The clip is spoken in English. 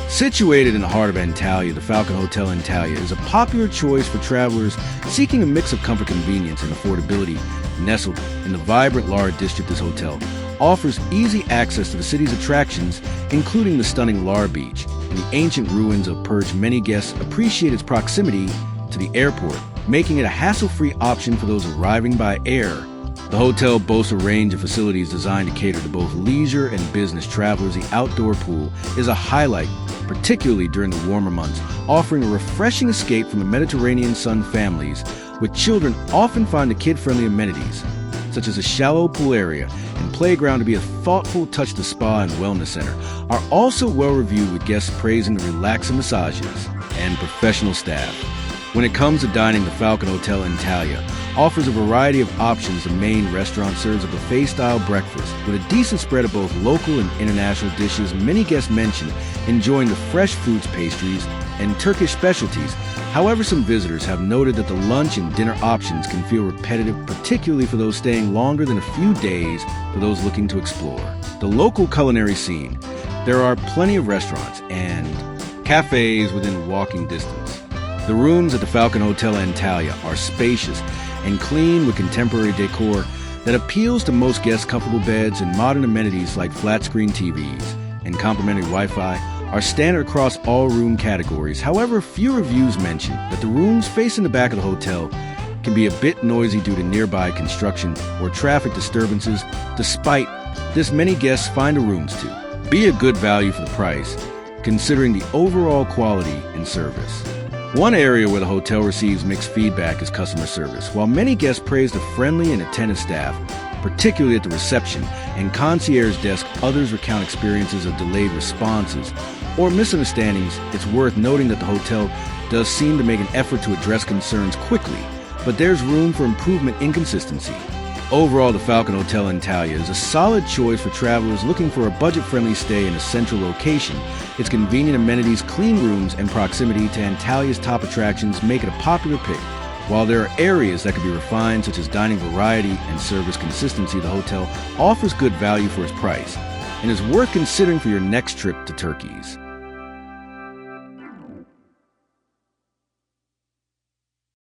Situated in the heart of Antalya, the Falcon Hotel Antalya is a popular choice for travelers seeking a mix of comfort, convenience, and affordability. Nestled in the vibrant Lara district, this hotel offers easy access to the city's attractions, including the stunning Lara Beach and the ancient ruins of Perch. Many guests appreciate its proximity to the airport, making it a hassle-free option for those arriving by air. The hotel boasts a range of facilities designed to cater to both leisure and business travelers. The outdoor pool is a highlight, particularly during the warmer months, offering a refreshing escape from the Mediterranean sun. Families with children often find the kid-friendly amenities, such as a shallow pool area and playground, to be a thoughtful touch. The spa and wellness center are also well-reviewed, with guests praising the relaxing massages and professional staff. When it comes to dining, the Falcon Hotel Antalya offers a variety of options. The main restaurant serves a buffet-style breakfast with a decent spread of both local and international dishes. Many guests mention enjoying the fresh fruits, pastries, and Turkish specialties. However, some visitors have noted that the lunch and dinner options can feel repetitive, particularly for those staying longer than a few days. For those looking to explore the local culinary scene, there are plenty of restaurants and cafes within walking distance. The rooms at the Falcon Hotel Antalya are spacious and clean, with contemporary decor that appeals to most guests. Comfortable beds and modern amenities like flat-screen TVs and complimentary Wi-Fi are standard across all room categories. However, few reviews mention that the rooms facing the back of the hotel can be a bit noisy due to nearby construction or traffic disturbances. Despite this, many guests find the rooms to be a good value for the price, considering the overall quality and service. One area where the hotel receives mixed feedback is customer service. While many guests praise the friendly and attentive staff, particularly at the reception and concierge desk, others recount experiences of delayed responses or misunderstandings. It's worth noting that the hotel does seem to make an effort to address concerns quickly, but there's room for improvement in consistency. Overall, the Falcon Hotel Antalya is a solid choice for travelers looking for a budget-friendly stay in a central location. Its convenient amenities, clean rooms, and proximity to Antalya's top attractions make it a popular pick. While there are areas that could be refined, such as dining variety and service consistency, the hotel offers good value for its price and is worth considering for your next trip to Turkey's.